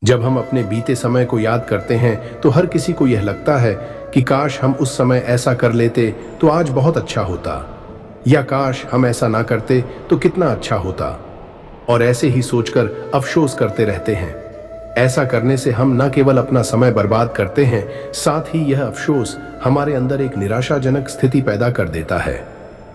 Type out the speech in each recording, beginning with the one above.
जब हम अपने बीते समय को याद करते हैं तो हर किसी को यह लगता है कि काश हम उस समय ऐसा कर लेते तो आज बहुत अच्छा होता, या काश हम ऐसा ना करते तो कितना अच्छा होता। और ऐसे ही सोचकर अफसोस करते रहते हैं। ऐसा करने से हम न केवल अपना समय बर्बाद करते हैं, साथ ही यह अफसोस हमारे अंदर एक निराशाजनक स्थिति पैदा कर देता है,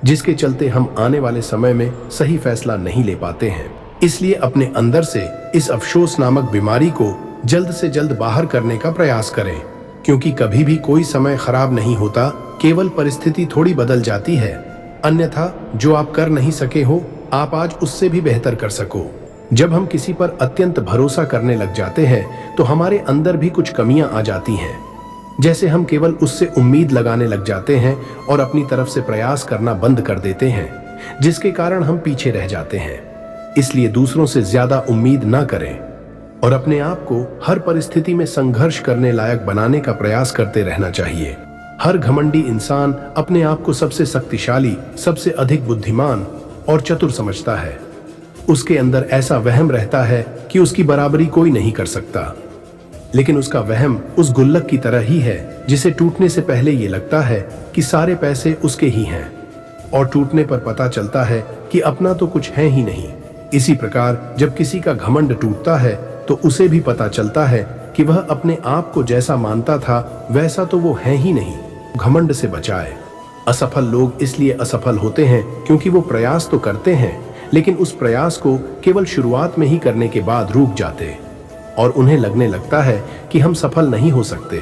जिसके चलते हम आने वाले समय में सही फैसला नहीं ले पाते हैं। इसलिए अपने अंदर से इस अफसोस नामक बीमारी को जल्द से जल्द बाहर करने का प्रयास करें, क्योंकि कभी भी कोई समय खराब नहीं होता, केवल परिस्थिति थोड़ी बदल जाती है। अन्यथा जो आप कर नहीं सके हो, आप आज उससे भी बेहतर कर सको। जब हम किसी पर अत्यंत भरोसा करने लग जाते हैं तो हमारे अंदर भी कुछ कमियां आ जाती हैं। जैसे हम केवल उससे उम्मीद लगाने लग जाते हैं और अपनी तरफ से प्रयास करना बंद कर देते हैं, जिसके कारण हम पीछे रह जाते हैं। इसलिए दूसरों से ज्यादा उम्मीद ना करें और अपने आप को हर परिस्थिति में संघर्ष करने लायक बनाने का प्रयास करते रहना चाहिए। हर घमंडी इंसान अपने आप को सबसे शक्तिशाली, सबसे अधिक बुद्धिमान और चतुर समझता है। उसके अंदर ऐसा वहम रहता है कि उसकी बराबरी कोई नहीं कर सकता। लेकिन उसका वहम उस गुल्लक की तरह ही है जिसे टूटने से पहले ये लगता है कि सारे पैसे उसके ही हैं, और टूटने पर पता चलता है कि अपना तो कुछ है ही नहीं। इसी प्रकार जब किसी का घमंड टूटता है तो उसे भी पता चलता है कि वह अपने आप को जैसा मानता था वैसा तो वो है ही नहीं। घमंड से बचाए। असफल लोग इसलिए असफल होते हैं क्योंकि वो प्रयास तो करते हैं, लेकिन उस प्रयास को केवल शुरुआत में ही करने के बाद रुक जाते और उन्हें लगने लगता है कि हम सफल नहीं हो सकते।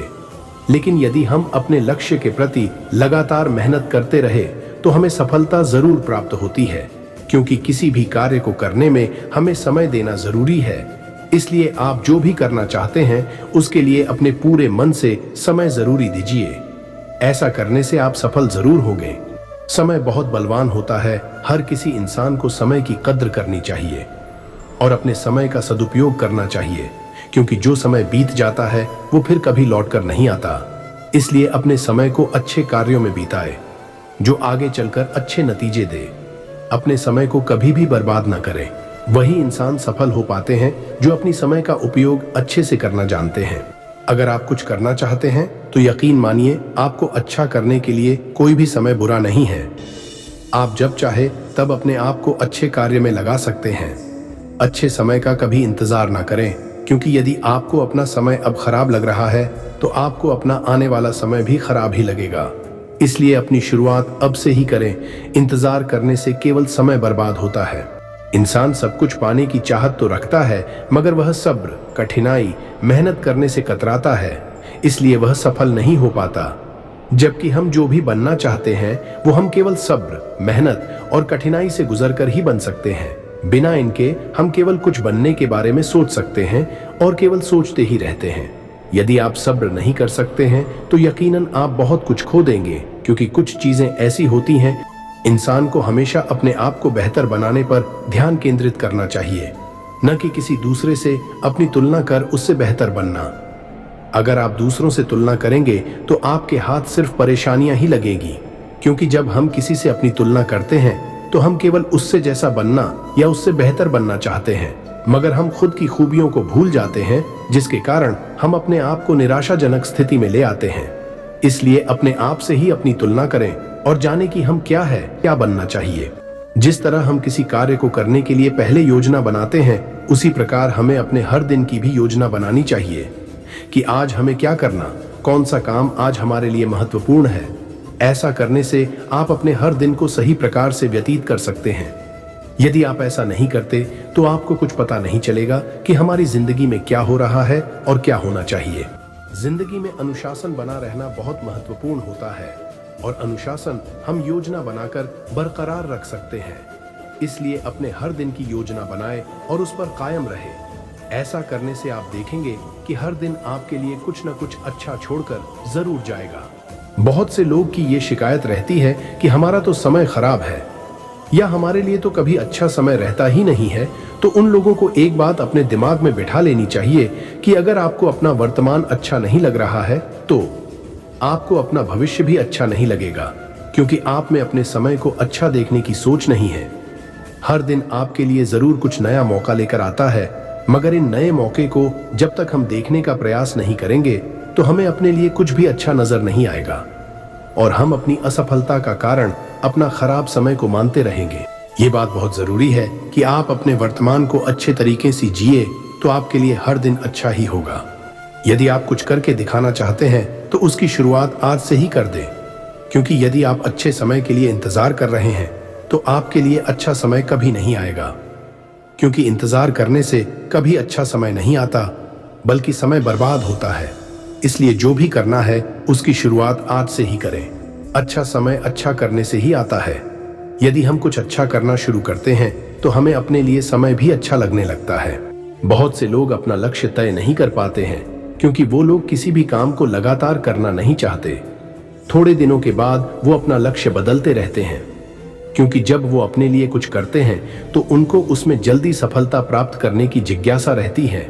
लेकिन यदि हम अपने लक्ष्य के प्रति लगातार मेहनत करते रहे तो हमें सफलता जरूर प्राप्त होती है, क्योंकि किसी भी कार्य को करने में हमें समय देना जरूरी है। इसलिए आप जो भी करना चाहते हैं उसके लिए अपने पूरे मन से समय जरूरी दीजिए। ऐसा करने से आप सफल जरूर होंगे। समय बहुत बलवान होता है। हर किसी इंसान को समय की कद्र करनी चाहिए और अपने समय का सदुपयोग करना चाहिए, क्योंकि जो समय बीत जाता है वो फिर कभी लौटकर नहीं आता। इसलिए अपने समय को अच्छे कार्यों में बिताए जो आगे चलकर अच्छे नतीजे दे। अपने समय को कभी भी बर्बाद ना करें। वही इंसान सफल हो पाते हैं जो अपनी समय का उपयोग अच्छे से करना जानते हैं। अगर आप कुछ करना चाहते हैं तो यकीन मानिए आपको अच्छा करने के लिए कोई भी समय बुरा नहीं है। आप जब चाहे तब अपने आप को अच्छे कार्य में लगा सकते हैं। अच्छे समय का कभी इंतजार ना करें, क्योंकि यदि आपको अपना समय अब खराब लग रहा है तो आपको अपना आने वाला समय भी खराब ही लगेगा। इसलिए अपनी शुरुआत अब से ही करें। इंतजार करने से केवल समय बर्बाद होता है। इंसान सब कुछ पाने की चाहत तो रखता है, मगर वह सब्र, कठिनाई, मेहनत करने से कतराता है, इसलिए वह सफल नहीं हो पाता। जबकि हम जो भी बनना चाहते हैं वो हम केवल सब्र, मेहनत और कठिनाई से गुजरकर ही बन सकते हैं। बिना इनके हम केवल कुछ बनने के बारे में सोच सकते हैं और केवल सोचते ही रहते हैं। यदि आप सब्र नहीं कर सकते हैं तो यकीनन आप बहुत कुछ खो देंगे, क्योंकि कुछ चीजें ऐसी होती हैं। इंसान को हमेशा अपने आप को बेहतर बनाने पर ध्यान केंद्रित करना चाहिए, न कि किसी दूसरे से अपनी तुलना कर उससे बेहतर बनना। अगर आप दूसरों से तुलना करेंगे तो आपके हाथ सिर्फ परेशानियां ही लगेगी, क्योंकि जब हम किसी से अपनी तुलना करते हैं तो हम केवल उससे जैसा बनना या उससे बेहतर बनना चाहते हैं, मगर हम खुद की खूबियों को भूल जाते हैं, जिसके कारण हम अपने आप को निराशाजनक स्थिति में ले आते हैं। इसलिए अपने आप से ही अपनी तुलना करें और जाने कि हम क्या है, क्या बनना चाहिए। जिस तरह हम किसी कार्य को करने के लिए पहले योजना बनाते हैं, उसी प्रकार हमें अपने हर दिन की भी योजना बनानी चाहिए कि आज हमें क्या करना, कौन सा काम आज हमारे लिए महत्वपूर्ण है। ऐसा करने से आप अपने हर दिन को सही प्रकार से व्यतीत कर सकते हैं। यदि आप ऐसा नहीं करते तो आपको कुछ पता नहीं चलेगा कि हमारी जिंदगी में क्या हो रहा है और क्या होना चाहिए। जिंदगी में अनुशासन बना रहना बहुत महत्वपूर्ण होता है, और अनुशासन हम योजना बनाकर बरकरार रख सकते हैं। इसलिए अपने हर दिन की योजना बनाएं और उस पर कायम रहे। ऐसा करने से आप देखेंगे कि हर दिन आपके लिए कुछ न कुछ अच्छा छोड़कर जरूर जाएगा। बहुत से लोग की ये शिकायत रहती है कि हमारा तो समय खराब है, या हमारे लिए तो कभी अच्छा समय रहता ही नहीं है। तो उन लोगों को एक बात अपने दिमाग में बिठा लेनी चाहिए कि अगर आपको अपना वर्तमान अच्छा नहीं लग रहा है तो आपको अपना भविष्य भी अच्छा नहीं लगेगा, क्योंकि आप में अपने समय को अच्छा देखने की सोच नहीं है। हर दिन आपके लिए जरूर कुछ नया मौका लेकर आता है, मगर इन नए मौके को जब तक हम देखने का प्रयास नहीं करेंगे तो हमें अपने लिए कुछ भी अच्छा नजर नहीं आएगा और हम अपनी असफलता का कारण अपना खराब समय को मानते रहेंगे। ये बात बहुत जरूरी है कि आप अपने वर्तमान को अच्छे तरीके से जिए तो आपके लिए हर दिन अच्छा ही होगा। यदि आप कुछ करके दिखाना चाहते हैं तो उसकी शुरुआत आज से ही कर दें, क्योंकि यदि आप अच्छे समय के लिए इंतजार कर रहे हैं तो आपके लिए अच्छा समय कभी नहीं आएगा, क्योंकि इंतजार करने से कभी अच्छा समय नहीं आता बल्कि समय बर्बाद होता है। इसलिए जो भी करना है उसकी शुरुआत आज से ही करें। अच्छा समय अच्छा करने से ही आता है। यदि हम कुछ अच्छा करना शुरू करते हैं तो हमें अपने लिए समय भी अच्छा लगने लगता है। बहुत से लोग अपना लक्ष्य तय नहीं कर पाते हैं क्योंकि वो लोग किसी भी काम को लगातार करना नहीं चाहते। थोड़े दिनों के बाद वो अपना लक्ष्य बदलते रहते हैं, क्योंकि जब वो अपने लिए कुछ करते हैं तो उनको उसमें जल्दी सफलता प्राप्त करने की जिज्ञासा रहती है,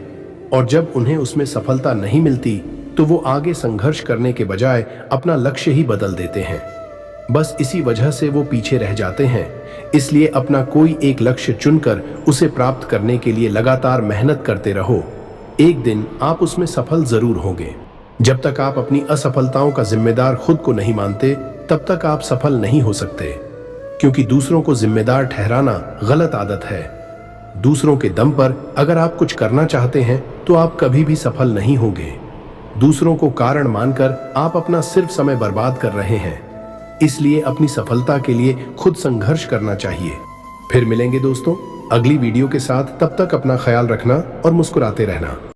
और जब उन्हें उसमें सफलता नहीं मिलती तो वो आगे संघर्ष करने के बजाय अपना लक्ष्य ही बदल देते हैं। बस इसी वजह से वो पीछे रह जाते हैं। इसलिए अपना कोई एक लक्ष्य चुनकर उसे प्राप्त करने के लिए लगातार मेहनत करते रहो। एक दिन आप उसमें सफल जरूर होंगे। जब तक आप अपनी असफलताओं का जिम्मेदार खुद को नहीं मानते तब तक आप सफल नहीं हो सकते, क्योंकि दूसरों को जिम्मेदार ठहराना गलत आदत है। दूसरों के दम पर अगर आप कुछ करना चाहते हैं तो आप कभी भी सफल नहीं होंगे। दूसरों को कारण मानकर आप अपना सिर्फ समय बर्बाद कर रहे हैं। इसलिए अपनी सफलता के लिए खुद संघर्ष करना चाहिए। फिर मिलेंगे दोस्तों अगली वीडियो के साथ। तब तक अपना ख्याल रखना और मुस्कुराते रहना।